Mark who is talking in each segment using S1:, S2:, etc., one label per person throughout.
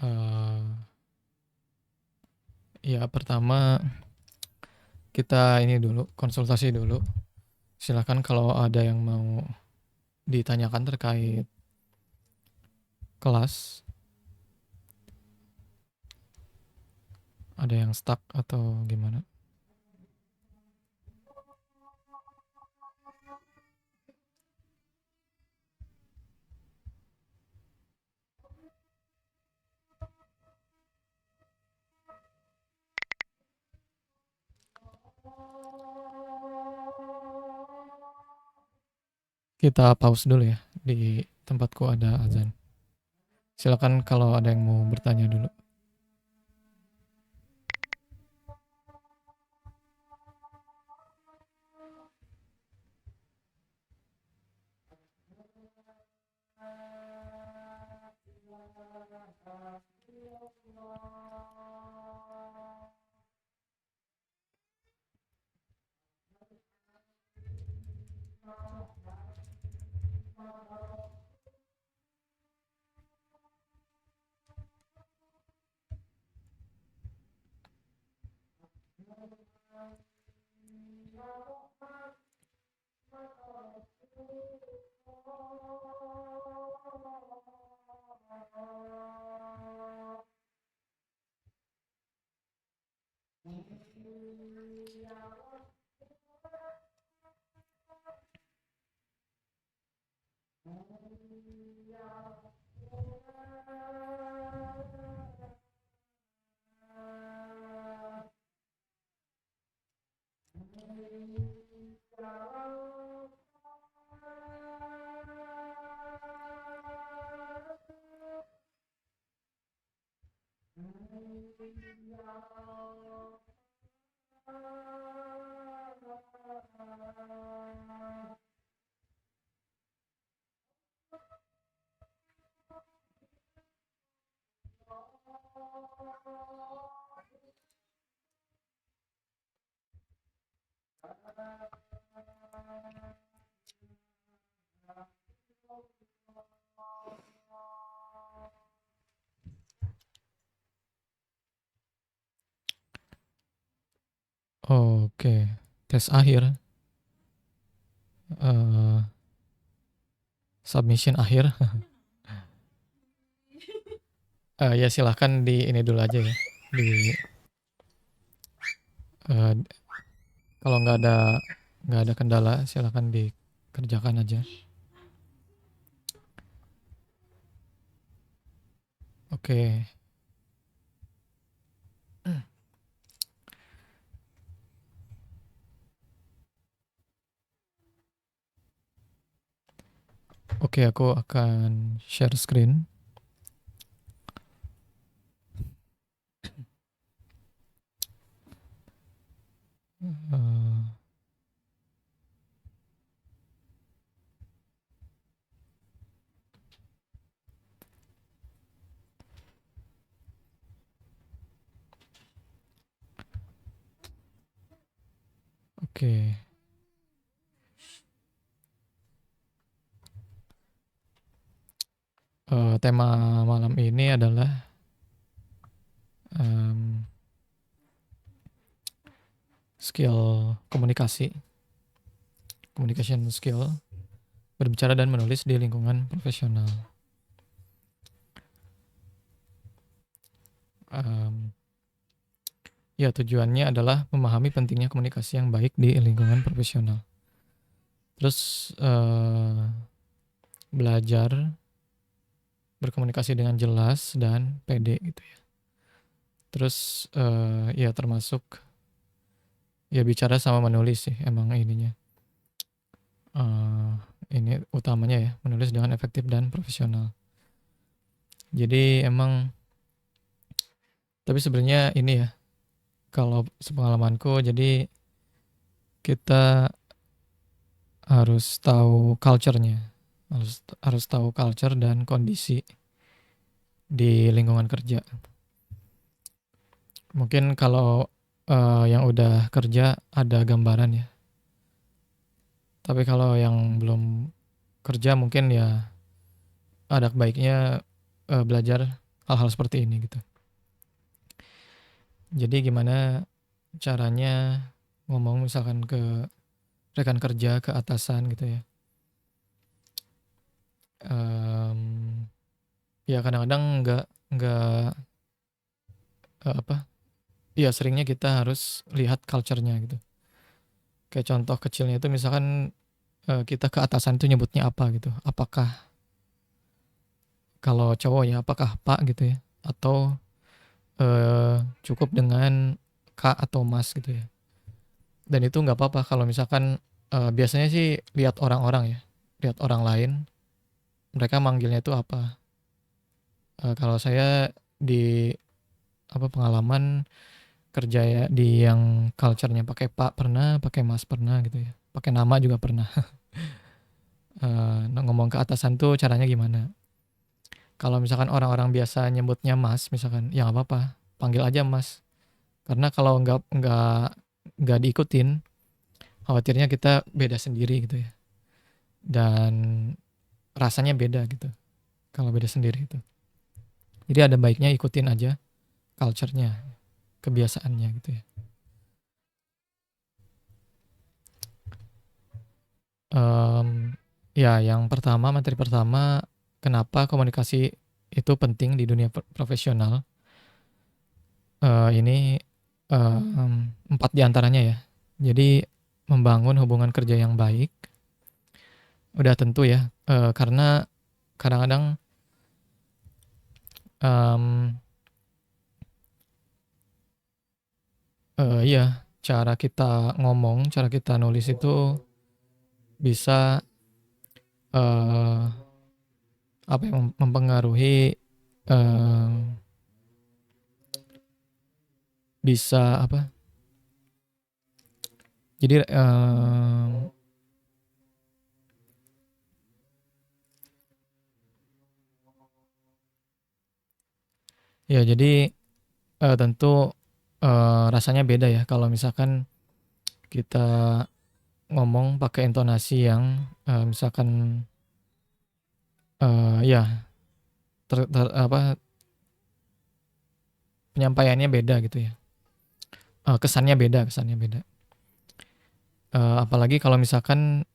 S1: Eee, ya pertama kita ini dulu, konsultasi dulu. Silakan kalau ada yang mau ditanyakan terkait kelas, ada yang stuck atau gimana? Kita pause dulu ya, di tempatku ada azan. Silakan kalau ada yang mau bertanya dulu. Oke, tes akhir, eee, submission akhir. Ya silahkan di ini dulu aja ya, di eee, kalau nggak ada kendala silahkan dikerjakan aja. Oke. Oke, aku akan share screen. Eee Oke, tema malam ini adalah, mmm, skill komunikasi, communication skill, berbicara dan menulis di lingkungan profesional. Mmm, ya tujuannya adalah memahami pentingnya komunikasi yang baik di lingkungan profesional. Terus, belajar berkomunikasi dengan jelas dan pede gitu ya. Terus, ya termasuk ya bicara sama menulis sih emang ininya, eee, ini utamanya ya, menulis dengan efektif dan profesional. Jadi emang tapi sebenarnya ini ya, kalau sepengalamanku jadi kita harus tahu culture-nya, harus harus tahu culture dan kondisi di lingkungan kerja. Mungkin kalau, yang udah kerja ada gambaran ya, tapi kalau yang belum kerja mungkin ya ada baiknya, belajar hal-hal seperti ini gitu. Jadi gimana caranya ngomong misalkan ke rekan kerja, ke atasan gitu ya. Mmm, ya kadang-kadang nggak, apa, ya seringnya kita harus lihat culture-nya gitu. Kayak contoh kecilnya itu misalkan, kita ke atasan itu nyebutnya apa gitu. Apakah kalau cowok ya, apakah Pak gitu ya, atau, cukup dengan Kak atau Mas gitu ya. Dan itu nggak apa-apa kalau misalkan, biasanya sih lihat orang-orang ya, lihat orang lain, mereka manggilnya itu apa. Kalau saya di, apa, pengalaman kerja ya di yang culture-nya pakai Pak pernah, pakai Mas pernah gitu ya, pakai nama juga pernah. Ngomong ke atasan tuh caranya gimana. Kalau misalkan orang-orang biasa nyebutnya Mas misalkan, ya nggak apa-apa, panggil aja Mas. Karena kalau nggak diikutin, khawatirnya kita beda sendiri gitu ya, dan rasanya beda gitu kalau beda sendiri itu. Jadi ada baiknya ikutin aja culture-nya, kebiasaannya gitu ya. Ya yang pertama, materi pertama, kenapa komunikasi itu penting di dunia profesional. Ini, 4 di antaranya ya. Jadi membangun hubungan kerja yang baik, udah tentu ya, karena kadang-kadang, mmm, iya, cara kita ngomong, cara kita nulis itu bisa, eee, apa ya, mempengaruhi, eee, bisa apa, jadi, ya jadi, tentu, rasanya beda ya kalau misalkan kita ngomong pakai intonasi yang, misalkan, ya apa, penyampaiannya beda gitu ya, kesannya beda. Apalagi kalau misalkan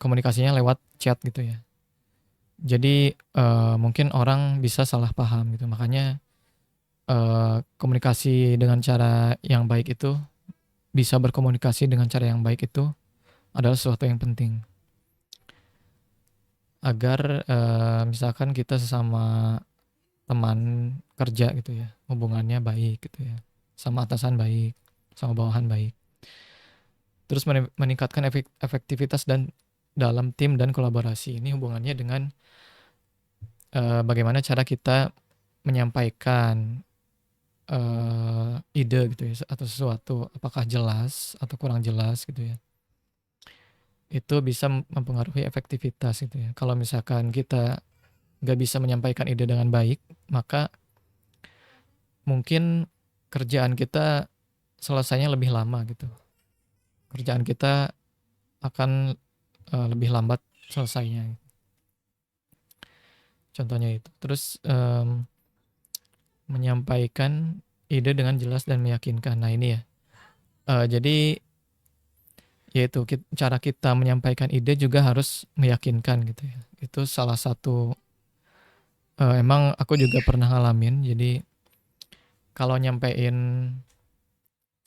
S1: komunikasinya lewat chat gitu ya. Jadi, mungkin orang bisa salah paham gitu. Makanya, komunikasi dengan cara yang baik itu, bisa berkomunikasi dengan cara yang baik itu adalah sesuatu yang penting. Agar, misalkan kita sesama teman kerja gitu ya, hubungannya baik gitu ya, sama atasan baik, sama bawahan baik. Terus meningkatkan efektivitas dan dalam tim dan kolaborasi. Ini hubungannya dengan, bagaimana cara kita menyampaikan, ide gitu ya, atau sesuatu, apakah jelas atau kurang jelas gitu ya. Itu bisa mempengaruhi efektivitas gitu ya. Kalau misalkan kita nggak bisa menyampaikan ide dengan baik, maka mungkin kerjaan kita selesainya lebih lama gitu. Kerjaan kita akan, lebih lambat selesainya. Contohnya itu. Terus, menyampaikan ide dengan jelas dan meyakinkan. Nah ini ya, jadi yaitu cara kita menyampaikan ide juga harus meyakinkan gitu ya. Itu salah satu, emang aku juga pernah ngalamin. Jadi kalau nyampein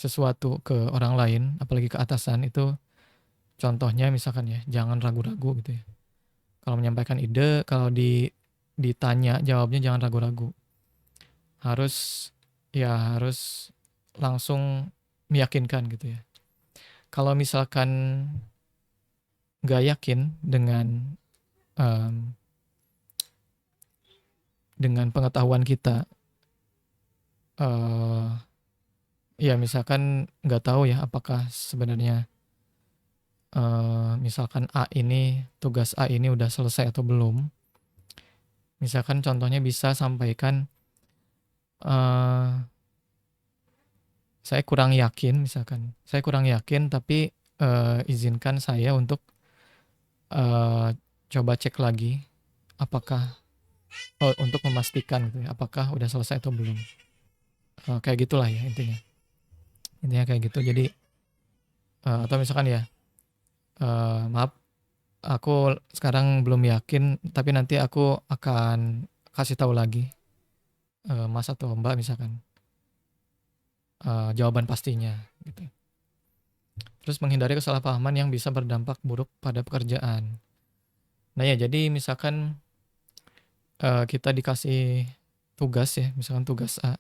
S1: sesuatu ke orang lain, apalagi ke atasan itu, contohnya misalkan ya, jangan ragu-ragu gitu ya. Kalau menyampaikan ide, kalau ditanya jawabnya jangan ragu-ragu. Harus, ya harus langsung meyakinkan gitu ya. Kalau misalkan nggak yakin mmm, dengan pengetahuan kita, eee, ya misalkan nggak tahu ya apakah sebenarnya, misalkan tugas A ini udah selesai atau belum. Misalkan contohnya bisa sampaikan, eee, saya kurang yakin tapi, izinkan saya untuk, eee, coba cek lagi apakah untuk memastikan gitu ya, apakah udah selesai atau belum. Kayak gitulah ya intinya. Intinya kayak gitu. Jadi atau misalkan ya, maaf aku sekarang belum yakin, tapi nanti aku akan kasih tahu lagi, Mas atau Mbak misalkan, jawaban pastinya gitu. Terus menghindari kesalahpahaman yang bisa berdampak buruk pada pekerjaan. Nah ya, jadi misalkan kita dikasih tugas ya, misalkan tugas A.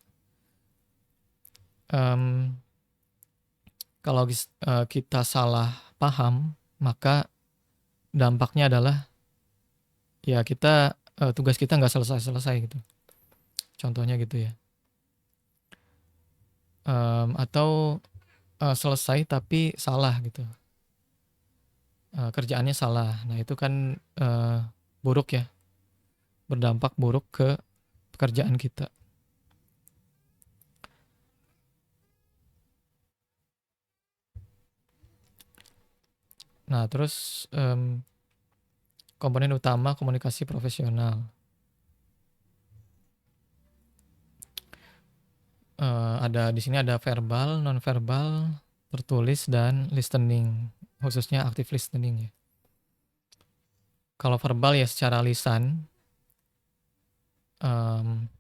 S1: Em, Kalau kita salah paham, maka dampaknya adalah ya kita tugas kita nggak selesai-selesai gitu. Contohnya gitu ya. Atau selesai tapi salah gitu. Kerjaannya salah. Nah itu kan buruk ya, berdampak buruk ke pekerjaan kita. Nah terus komponen utama komunikasi profesional. Ada di sini ada verbal, non-verbal, tertulis dan listening, khususnya active listening ya. Kalau verbal ya secara lisan, em,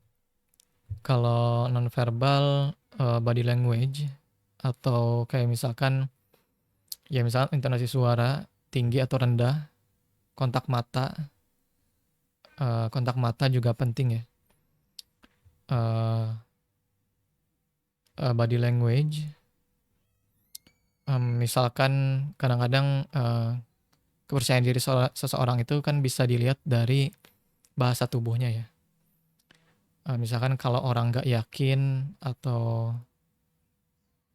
S1: kalau non-verbal body language atau kayak misalkan ya misal intonasi suara tinggi atau rendah, kontak mata, kontak mata juga penting ya. Body language, misalkan kadang-kadang kepercayaan diri seseorang itu kan bisa dilihat dari bahasa tubuhnya ya. Misalkan kalau orang nggak yakin atau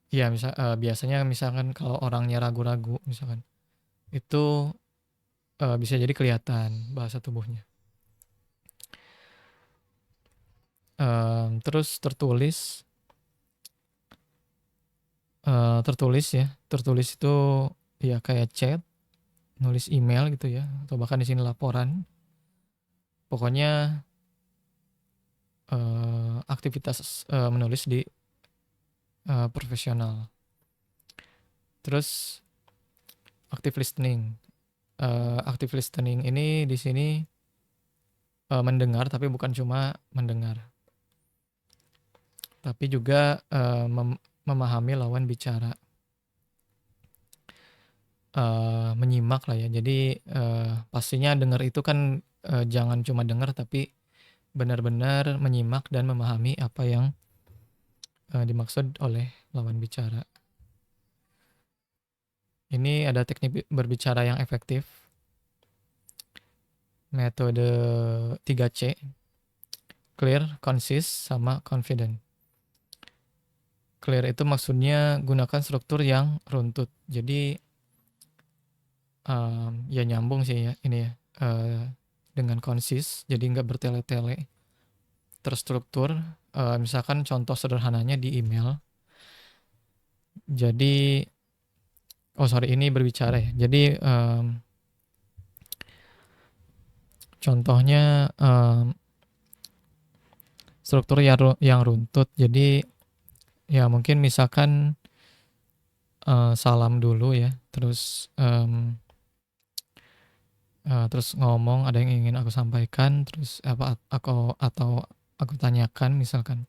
S1: ya biasanya misalkan kalau orangnya ragu-ragu misalkan, itu bisa jadi kelihatan bahasa tubuhnya. Terus tertulis ya, tertulis itu ya kayak chat, nulis email gitu ya, atau bahkan di sini laporan. Pokoknya aktivitas menulis di profesional. Terus active listening. Active listening ini di sini mendengar, tapi bukan cuma mendengar, tapi juga memahami lawan bicara, menyimak lah ya. Jadi pastinya dengar itu kan jangan cuma dengar, tapi benar-benar menyimak dan memahami apa yang dimaksud oleh lawan bicara. Ini ada teknik berbicara yang efektif, metode 3C, clear, concise, sama confident. Clear itu maksudnya gunakan struktur yang runtut. Jadi ya nyambung sih ya ini ya, dengan concise, jadi nggak bertele-tele, terstruktur. Misalkan contoh sederhananya di email. Jadi ini berbicara ya. Jadi contohnya struktur yang runtut. Jadi ya mungkin misalkan salam dulu ya, terus terus ngomong ada yang ingin aku sampaikan, terus atau aku tanyakan misalkan,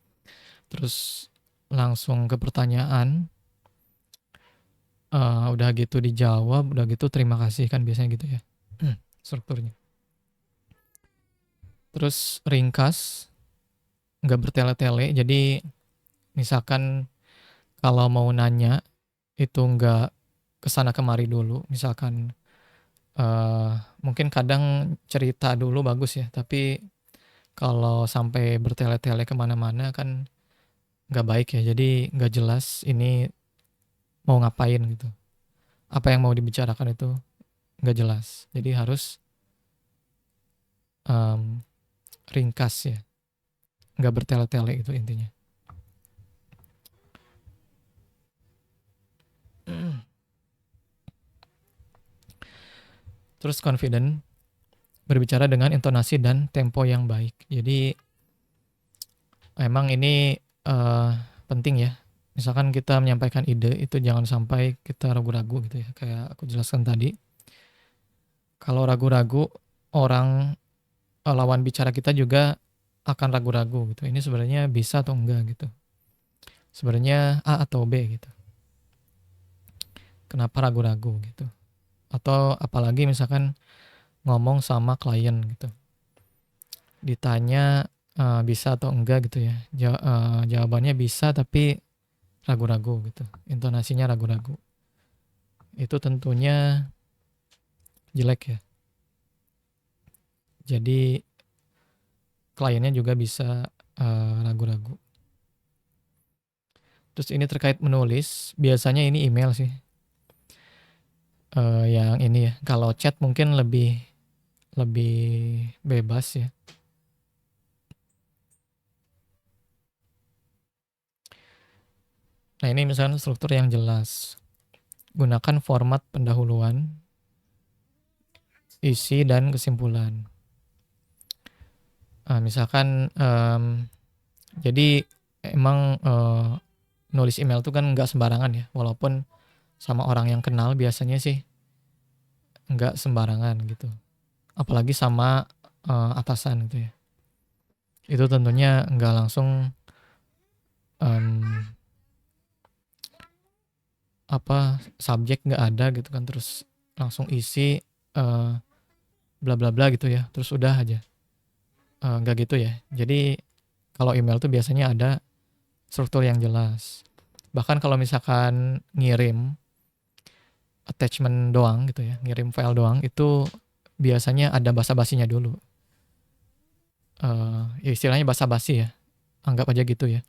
S1: terus langsung ke pertanyaan, udah gitu dijawab, udah gitu terima kasih, kan biasanya gitu ya strukturnya. Terus ringkas, nggak bertele-tele. Jadi misalkan kalau mau nanya itu nggak kesana kemari dulu. Misalkan mungkin kadang cerita dulu bagus ya, tapi kalau sampai bertele-tele kemana-mana kan nggak baik ya. Jadi nggak jelas ini mau ngapain gitu. Apa yang mau dibicarakan itu nggak jelas. Jadi harus ringkas ya, nggak bertele-tele itu intinya. Terus confident. berbicara dengan intonasi dan tempo yang baik. Jadi emang ini penting ya. Misalkan kita menyampaikan ide itu jangan sampai kita ragu-ragu gitu ya. Kayak aku jelaskan tadi. Kalau ragu-ragu, orang lawan bicara kita juga akan ragu-ragu gitu. Ini sebenarnya bisa atau enggak gitu. Sebenarnya A atau B gitu. Kenapa ragu-ragu gitu. Atau apalagi misalkan ngomong sama klien gitu. Ditanya bisa atau enggak gitu ya. Jawabannya bisa tapi ragu-ragu gitu. Intonasinya ragu-ragu. Itu tentunya jelek ya. Jadi kliennya juga bisa ragu-ragu. Terus ini terkait menulis, biasanya ini email sih. Yang ini ya, kalau chat mungkin lebih bebas ya. Nah ini misalnya struktur yang jelas. Gunakan format pendahuluan, isi, dan kesimpulan. Misalkan jadi emang nulis email tuh kan nggak sembarangan ya. Walaupun sama orang yang kenal biasanya sih nggak sembarangan gitu. Apalagi sama atasan gitu ya. Itu tentunya nggak langsung subjek nggak ada gitu kan, terus langsung isi bla bla bla gitu ya, terus udah aja. Nggak gitu ya. Jadi kalau email tuh biasanya ada struktur yang jelas. Bahkan kalau misalkan ngirim attachment doang gitu ya, ngirim file doang, itu biasanya ada basa-basinya dulu. Ya istilahnya basa-basi ya, anggap aja gitu ya.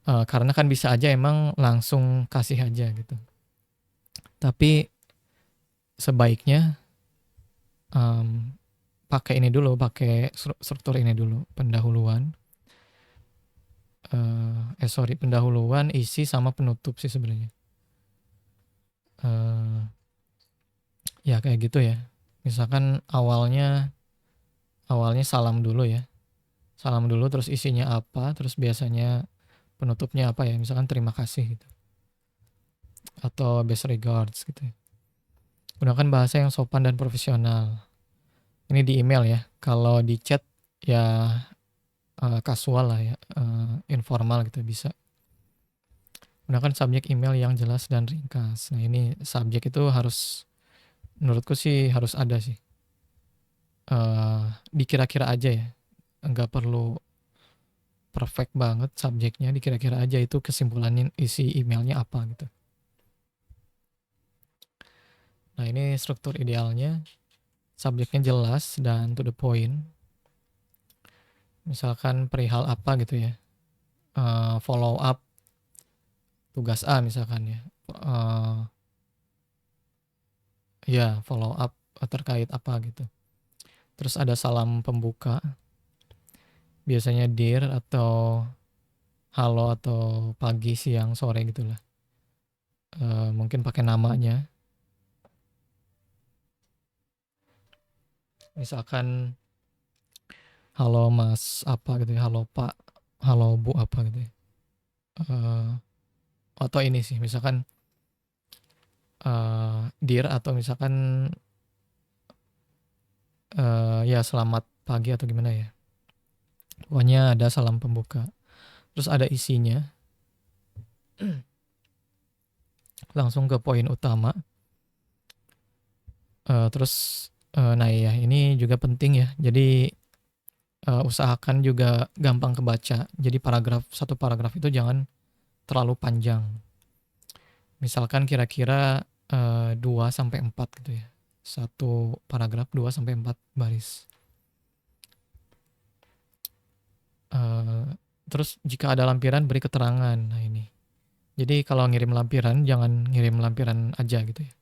S1: Karena kan bisa aja emang langsung kasih aja gitu. Tapi sebaiknya pakai ini dulu, pakai struktur ini dulu, pendahuluan. Pendahuluan, isi, sama penutup sih sebenarnya. Ya kayak gitu ya. Misalkan awalnya salam dulu ya. Salam dulu, terus isinya apa, terus biasanya penutupnya apa ya. Misalkan terima kasih gitu. Atau best regards gitu ya. Gunakan bahasa yang sopan dan profesional. Ini di email ya. Kalau di chat ya kasual lah ya, informal gitu bisa. Gunakan subjek email yang jelas dan ringkas. Nah ini subjek itu harus, menurutku sih harus ada sih. Dikira-kira aja ya, nggak perlu perfect banget subjeknya, dikira-kira aja itu kesimpulannya isi emailnya apa gitu. Nah ini struktur idealnya, subjeknya jelas dan to the point. Misalkan perihal apa gitu ya, follow up tugas A misalkan ya, ya follow up terkait apa gitu. Terus ada salam pembuka, biasanya dear atau halo atau pagi, siang, sore gitulah. Mungkin pakai namanya. Misalkan halo Mas apa gitu ya, halo Pak, halo Bu apa gitu ya. Atau ini sih misalkan dear atau misalkan ya selamat pagi atau gimana ya. Pokoknya ada salam pembuka. Terus ada isinya. Langsung ke poin utama. Terus nah ya ini juga penting ya. Jadi usahakan juga gampang kebaca. Jadi satu paragraf itu jangan terlalu panjang. Misalkan kira-kira 2-4 gitu ya. Satu paragraf 2-4 baris. Terus jika ada lampiran beri keterangan. Nah ini. Jadi kalau ngirim lampiran jangan ngirim lampiran aja gitu ya.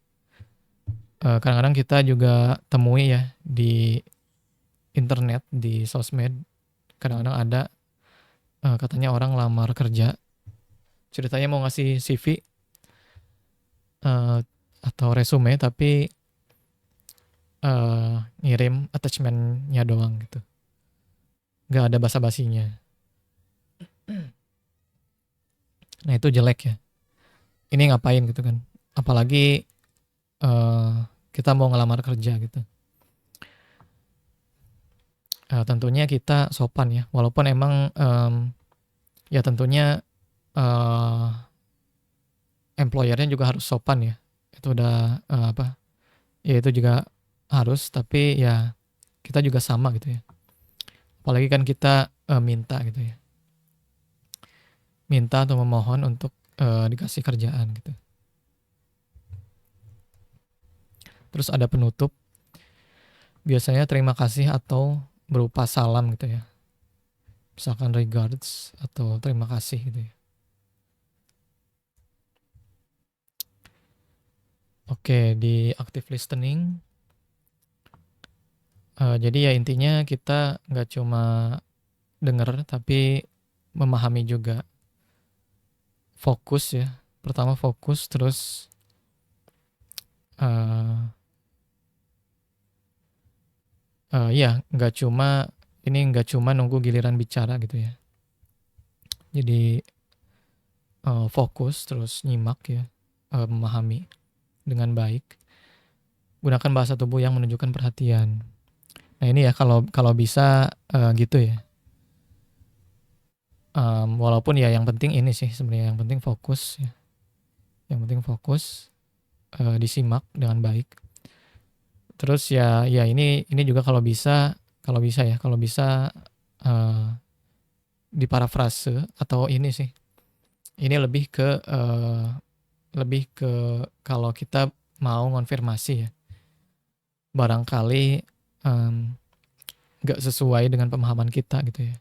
S1: Kadang-kadang kita juga temui ya di internet, di sosmed. Kadang-kadang ada katanya orang lamar kerja. Ceritanya mau ngasih CV. Atau resume tapi ngirim attachment-nya doang gitu. Nggak ada basa-basinya. Nah itu jelek ya. Ini ngapain gitu kan. Apalagi eh, kita mau ngelamar kerja gitu. Tentunya kita sopan ya. Walaupun emang ya tentunya eh, employer-nya juga harus sopan ya. Itu udah apa? Ya itu juga harus, tapi ya kita juga sama gitu ya. Apalagi kan kita minta gitu ya. Minta atau memohon untuk dikasih kerjaan gitu. Terus ada penutup, biasanya terima kasih atau berupa salam gitu ya. Misalkan regards atau terima kasih gitu ya. Oke, di active listening, jadi ya intinya kita nggak cuma denger tapi memahami juga. Fokus ya, pertama fokus, terus eh ya nggak cuma nunggu giliran bicara gitu ya. Jadi fokus terus nyimak ya, memahami dengan baik. Gunakan bahasa tubuh yang menunjukkan perhatian. Nah ini ya kalau kalau bisa gitu ya. Walaupun ya yang penting ini sih sebenarnya, yang penting fokus ya. Yang penting fokus, disimak dengan baik. Terus ya ini juga kalau bisa eh, diparafrase atau ini sih. Ini lebih ke kalau kita mau ngonfirmasi ya. Barangkali nggak sesuai dengan pemahaman kita gitu ya.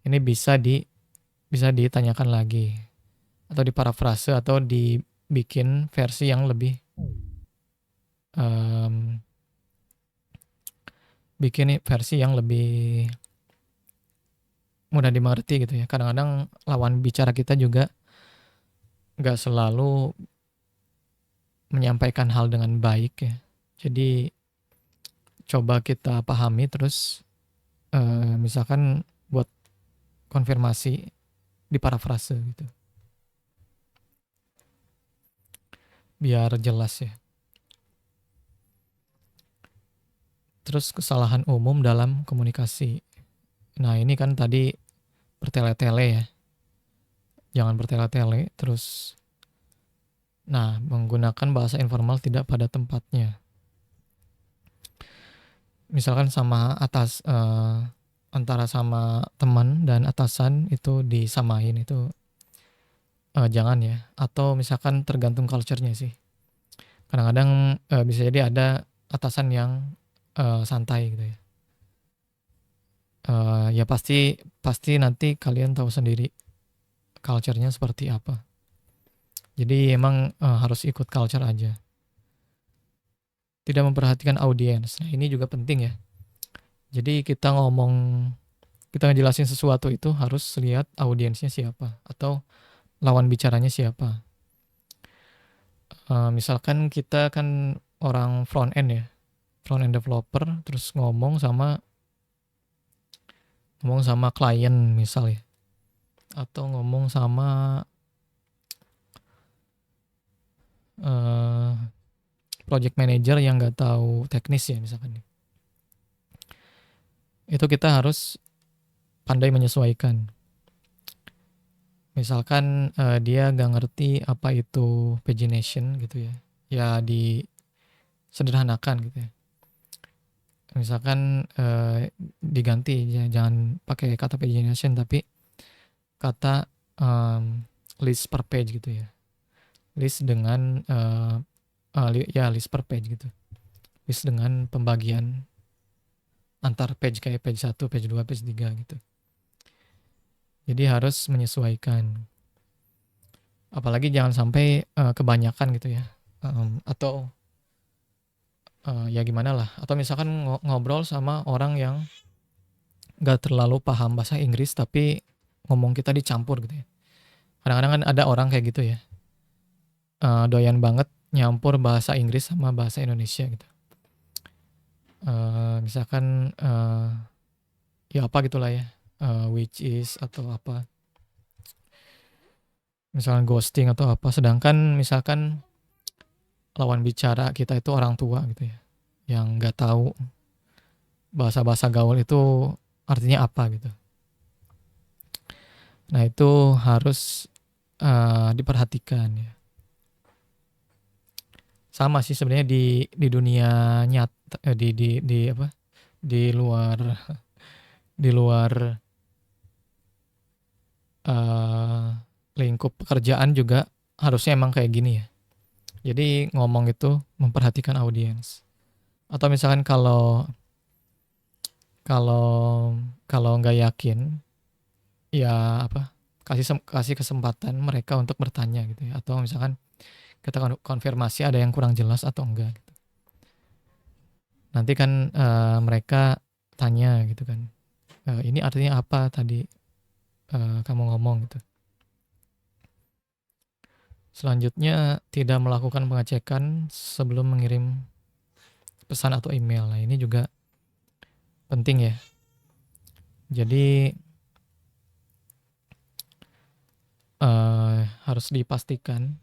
S1: Ini bisa ditanyakan lagi atau diparafrase atau dibikin versi yang lebih em, bikin versi yang lebih mudah dimengerti gitu ya. Kadang-kadang lawan bicara kita juga nggak selalu menyampaikan hal dengan baik ya. Jadi coba kita pahami terus misalkan buat konfirmasi diparafrase gitu. Biar jelas ya. Terus kesalahan umum dalam komunikasi. Nah ini kan tadi bertele-tele ya. Jangan bertele-tele. Terus, nah menggunakan bahasa informal tidak pada tempatnya. Misalkan antara sama teman dan atasan itu disamain itu jangan ya. Atau misalkan tergantung culture-nya sih. Kadang-kadang bisa jadi ada atasan yang santai gitu ya. Ya pasti nanti kalian tahu sendiri culture-nya seperti apa. Jadi emang harus ikut culture aja. Tidak memperhatikan audiens. Nah, ini juga penting ya. Jadi kita ngejelasin sesuatu itu harus lihat audiensnya siapa atau lawan bicaranya siapa. Misalkan kita kan orang front end ya, front end developer, terus ngomong sama klien misal ya, atau ngomong sama eh, project manager yang nggak tahu teknis ya misalkan. Itu kita harus pandai menyesuaikan. Misalkan dia nggak ngerti apa itu pagination gitu ya, ya disederhanakan gitu ya. Misalkan diganti ya, jangan pakai kata pagination tapi kata list per page gitu ya. List dengan list per page gitu. List dengan pembagian antar page kayak page 1, page 2, page 3 gitu. Jadi harus menyesuaikan. Apalagi jangan sampai kebanyakan gitu ya. Atau ya gimana lah. Atau misalkan ngobrol sama orang yang gak terlalu paham bahasa Inggris tapi ngomong kita dicampur gitu ya. Kadang-kadang kan ada orang kayak gitu ya. Doyan banget nyampur bahasa Inggris sama bahasa Indonesia gitu. Misalkan, ya apa gitulah ya, which is atau apa, misalkan ghosting atau apa, sedangkan misalkan lawan bicara kita itu orang tua gitu ya, yang nggak tahu bahasa-bahasa gaul itu artinya apa gitu. Nah itu harus, diperhatikan ya. Sama sih sebenarnya di dunia nyata, di apa, di luar di luar, eee, lingkup pekerjaan juga harusnya emang kayak gini ya. Jadi ngomong itu memperhatikan audiens. Atau misalkan kalau kalau kalau nggak yakin, ya apa, kasih kesempatan mereka untuk bertanya gitu ya, atau misalkan kita konfirmasi ada yang kurang jelas atau enggak gitu. Nanti kan, mereka tanya gitu kan, "Ini artinya apa tadi, kamu ngomong?" Gitu. Selanjutnya tidak melakukan pengecekan sebelum mengirim pesan atau email. Nah ini juga penting ya. Jadi, harus dipastikan,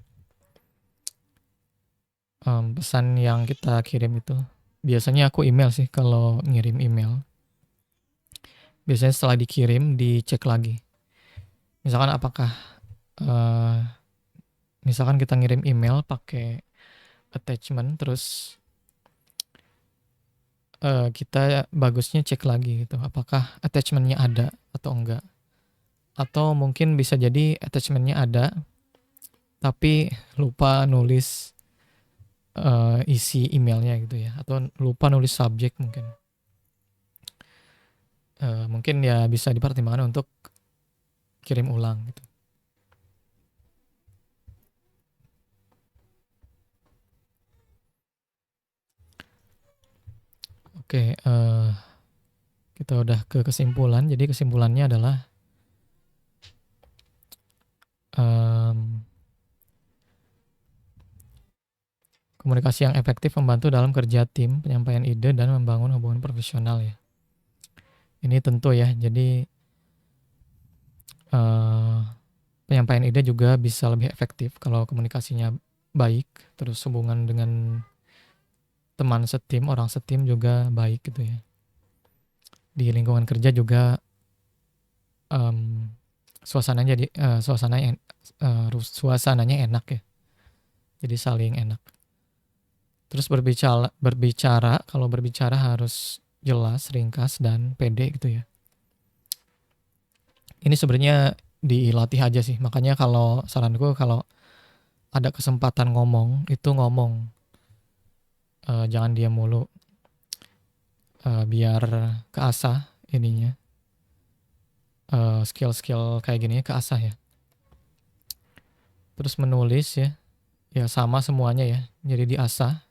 S1: pesan yang kita kirim itu, biasanya aku email sih kalau ngirim email. Biasanya setelah dikirim dicek lagi. Misalkan apakah, eee, misalkan kita ngirim email pakai attachment terus, kita bagusnya cek lagi gitu, apakah attachment-nya ada atau enggak. Atau mungkin bisa jadi attachment-nya ada, tapi lupa nulis, isi emailnya gitu ya, atau lupa nulis subjek mungkin. Mungkin ya bisa dipertimbangkan untuk kirim ulang gitu. Oke, kita udah ke kesimpulan. Jadi kesimpulannya adalah, mmm, komunikasi yang efektif membantu dalam kerja tim, penyampaian ide, dan membangun hubungan profesional ya. Ini tentu ya, jadi, eee, penyampaian ide juga bisa lebih efektif kalau komunikasinya baik, terus hubungan dengan teman setim, orang setim juga baik gitu ya. Di lingkungan kerja juga, mmm, suasananya jadi, suasananya enak ya, jadi saling enak. Terus kalau berbicara harus jelas, ringkas, dan pede gitu ya. Ini sebenarnya dilatih aja sih, makanya kalau saranku kalau ada kesempatan ngomong, itu ngomong, jangan diam mulu, biar keasah ininya, skill-skill kayak gini keasah ya. Terus menulis ya, ya sama semuanya ya, jadi diasah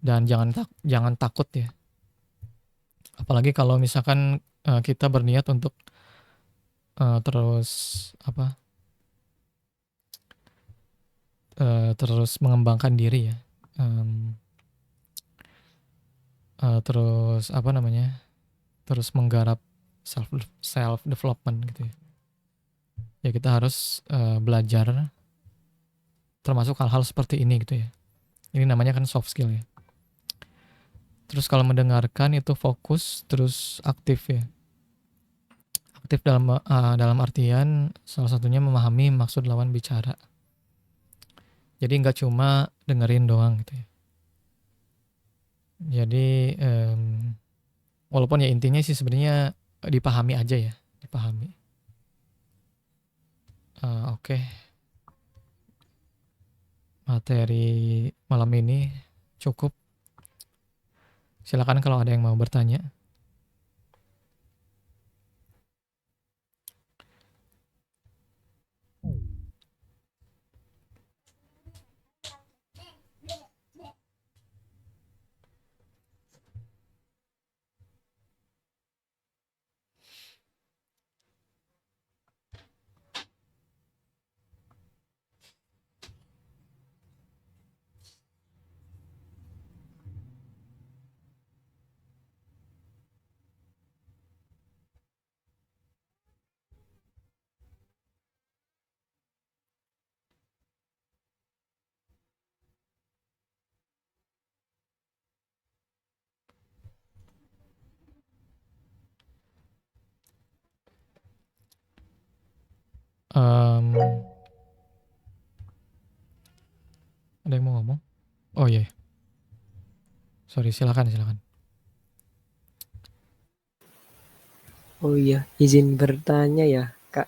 S1: dan jangan takut ya. Apalagi kalau misalkan, kita berniat untuk, terus apa, terus mengembangkan diri ya, mmm, terus apa namanya, terus menggarap self self development gitu ya. Ya kita harus, belajar termasuk hal-hal seperti ini gitu ya. Ini namanya kan soft skill ya. Terus kalau mendengarkan itu fokus, terus aktif ya. Aktif dalam artian salah satunya memahami maksud lawan bicara. Jadi nggak cuma dengerin doang gitu ya. Jadi, walaupun ya intinya sih sebenarnya dipahami aja ya, dipahami. Oke, materi malam ini cukup. Silakan kalau ada yang mau bertanya. Sorry, silakan silakan.
S2: Oh iya, izin bertanya ya, Kak.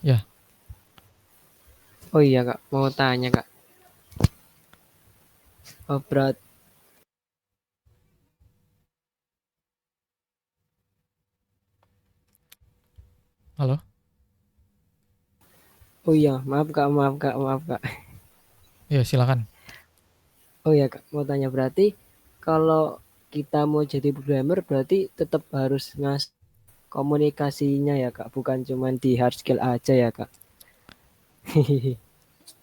S1: Ya,
S2: Oh iya, Kak, mau tanya, Kak. Oh,
S1: halo.
S2: oh iya, maaf, Kak, maaf, Kak, maaf, Kak.
S1: Ya, silakan.
S2: Oh iya, Kak, mau tanya berarti kalau kita mau jadi programmer berarti tetap harus komunikasinya ya, Kak, bukan cuma di hard skill aja ya, Kak.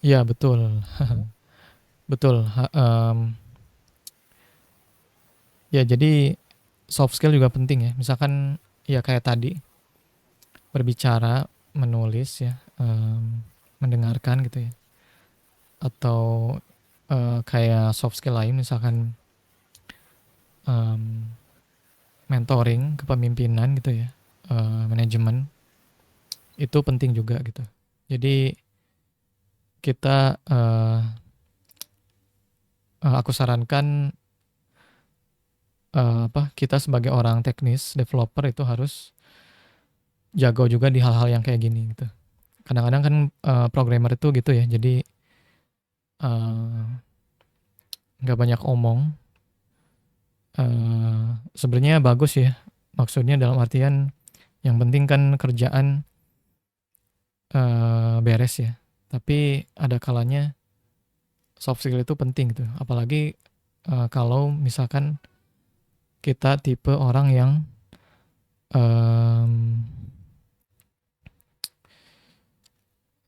S1: Iya, betul. Betul. Ya, jadi soft skill juga penting ya. Misalkan ya kayak tadi, berbicara, menulis ya, mendengarkan gitu ya. Atau kayak soft skill lain misalkan em, mentoring, kepemimpinan gitu ya, manajemen, itu penting juga gitu. Jadi kita, aku sarankan, kita sebagai orang teknis, developer itu harus jago juga di hal-hal yang kayak gini gitu. Kadang-kadang kan, programmer itu gitu ya, jadi, nggak banyak omong, sebenarnya bagus ya, maksudnya dalam artian yang penting kan kerjaan, beres ya. Tapi ada kalanya soft skill itu penting gitu, apalagi, kalau misalkan kita tipe orang yang, mmm,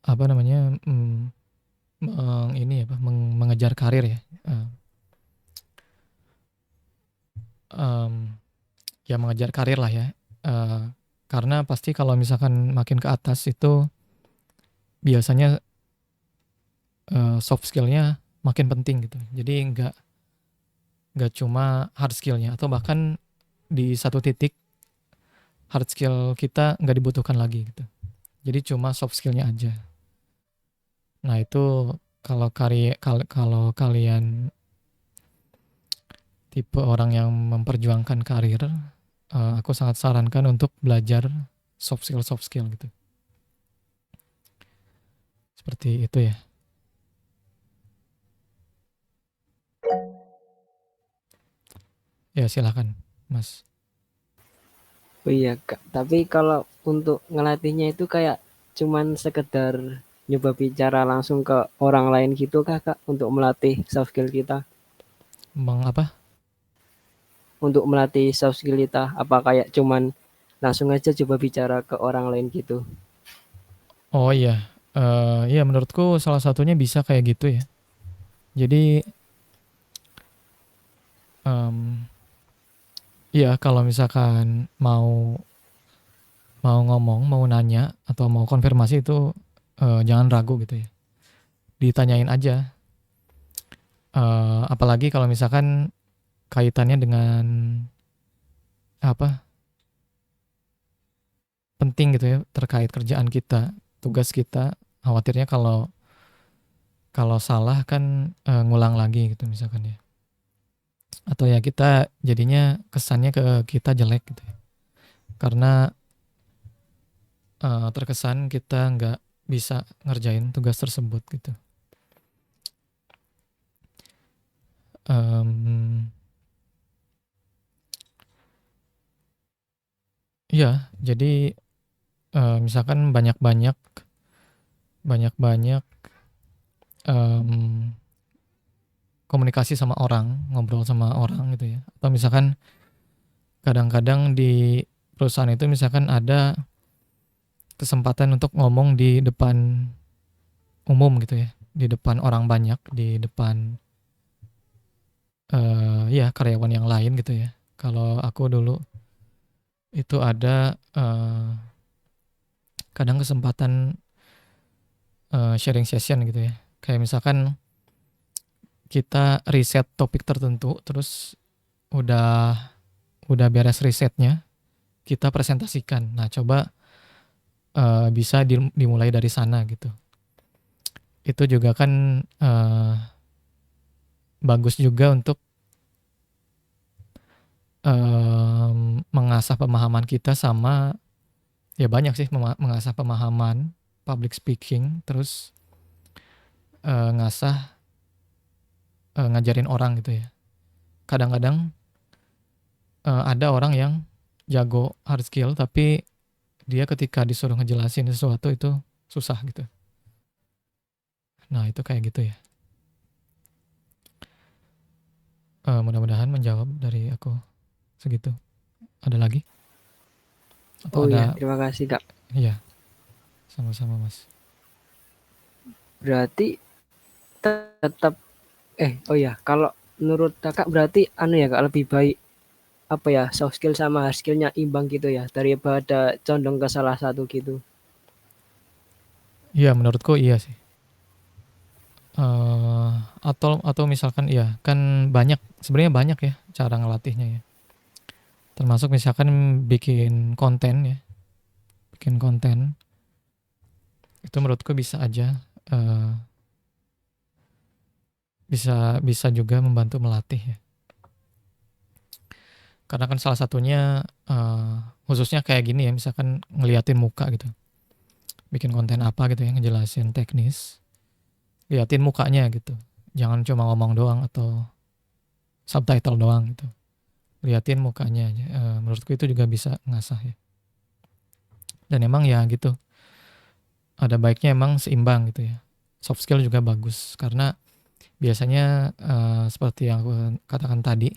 S1: apa namanya, ini apa, mengejar karir ya, eee, mmm, ya mengejar karir lah ya, eee, karena pasti kalau misalkan makin ke atas itu biasanya, soft skill-nya makin penting gitu. Jadi nggak cuma hard skill-nya atau bahkan di satu titik hard skill kita nggak dibutuhkan lagi gitu. Jadi cuma soft skill-nya aja. Nah itu kalau kalian tipe orang yang memperjuangkan karir, aku sangat sarankan untuk belajar soft skill gitu. Seperti itu ya. Ya silakan, Mas.
S2: Oh iya, Kak. Tapi kalau untuk ngelatihnya itu kayak cuman sekedar nyoba bicara langsung ke orang lain gitu kah, Kak, untuk melatih soft skill kita?
S1: Apa?
S2: Untuk melatih soft skill kita, apa kayak cuman langsung aja coba bicara ke orang lain gitu?
S1: Oh iya, iya menurutku salah satunya bisa kayak gitu ya. Jadi, mmm, iya kalau misalkan mau mau ngomong, mau nanya, atau mau konfirmasi itu, jangan ragu gitu ya. Ditanyain aja, apalagi kalau misalkan kaitannya dengan apa, penting gitu ya, terkait kerjaan kita, tugas kita, khawatirnya kalau kalau salah kan, ngulang lagi gitu misalkan ya. Atau ya kita jadinya kesannya ke kita jelek gitu ya. Karena, terkesan kita nggak bisa ngerjain tugas tersebut gitu. Mmm, iya, jadi, misalkan banyak-banyak, mmm, komunikasi sama orang, ngobrol sama orang gitu ya, atau misalkan kadang-kadang di perusahaan itu misalkan ada kesempatan untuk ngomong di depan umum gitu ya, di depan orang banyak, di depan, ya karyawan yang lain gitu ya. Kalau aku dulu itu ada, kadang kesempatan, sharing session gitu ya. Kayak misalkan kita riset topik tertentu, terus udah beres risetnya, kita presentasikan. Nah, coba, bisa dimulai dari sana gitu. Itu juga kan, bagus juga untuk mengasah pemahaman kita sama ya banyak sih mengasah pemahaman public speaking, terus ngasah ngajarin orang gitu ya. Kadang-kadang ada orang yang jago hard skill tapi dia ketika disuruh ngejelasin sesuatu itu susah gitu. Nah, itu kayak gitu ya. Mudah-mudahan menjawab dari aku segitu. Ada lagi? Atau
S2: Oh iya,
S1: ada?
S2: terima kasih Kak.
S1: Iya, sama-sama Mas.
S2: Berarti tetap oh ya, kalau menurut Kakak berarti ya Kak, lebih baik apa ya, soft skill sama hard skill-nya imbang gitu ya, daripada condong ke salah satu gitu.
S1: Iya, menurutku iya sih. Atau misalkan iya, kan sebenarnya banyak ya cara ngelatihnya ya. Termasuk misalkan bikin konten ya. Bikin konten itu menurutku bisa aja bisa juga membantu melatih ya. Karena kan salah satunya khususnya kayak gini ya, misalkan ngeliatin muka gitu. Bikin konten apa gitu ya, ngejelasin teknis. Liatin mukanya gitu. Jangan cuma ngomong doang atau subtitle doang gitu. Liatin mukanya aja. Menurutku itu juga bisa ngasah ya. Dan emang ya gitu. Ada baiknya emang seimbang gitu ya. Soft skill juga bagus karena biasanya seperti yang aku katakan tadi,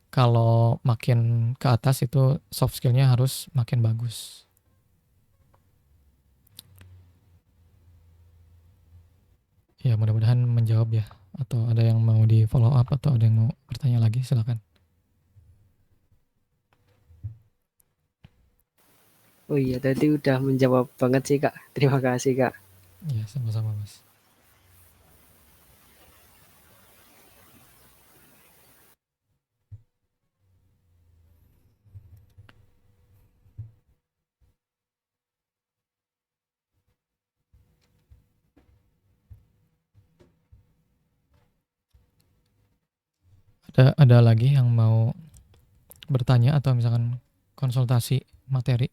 S1: kalau makin ke atas itu soft skillnya harus makin bagus. Ya mudah-mudahan menjawab ya. Atau ada yang mau di follow up atau ada yang mau bertanya lagi, silakan.
S2: Oh iya, tadi udah menjawab banget sih Kak. Terima kasih Kak.
S1: Ya sama-sama Mas. Ada lagi yang mau bertanya atau misalkan konsultasi materi?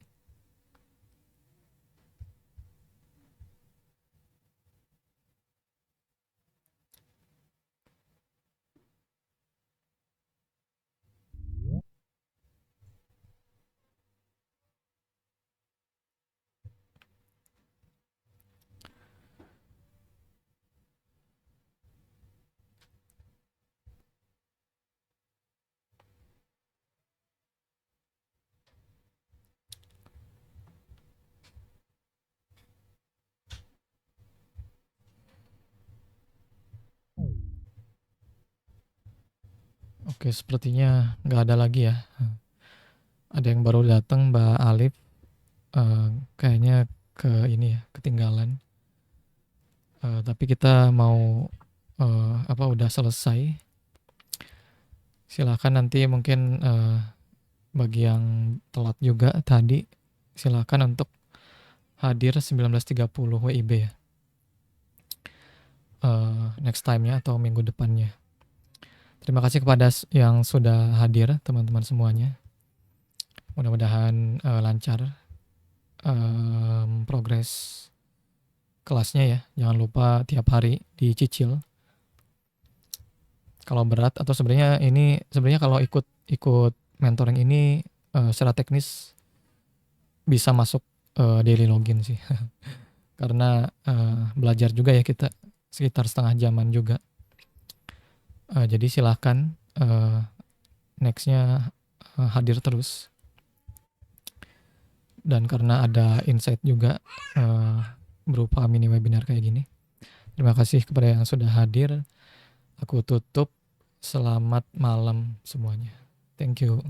S1: Oke, sepertinya nggak ada lagi ya. Ada yang baru datang, Mbak Alif. Kayaknya ini ya, ketinggalan. Tapi kita mau udah selesai. Silakan nanti mungkin bagi yang telat juga tadi, silakan untuk hadir 19.30 WIB ya. Next time-nya atau minggu depannya. Terima kasih kepada yang sudah hadir, teman-teman semuanya. Mudah-mudahan lancar progres kelasnya ya. Jangan lupa tiap hari dicicil. Kalau berat atau sebenarnya kalau ikut mentoring ini secara teknis bisa masuk daily login sih. Karena belajar juga ya kita sekitar setengah jaman juga. Jadi silahkan nextnya hadir terus. Dan karena ada insight juga berupa mini webinar kayak gini. Terima kasih kepada yang sudah hadir. Aku tutup. Selamat malam semuanya. Thank you.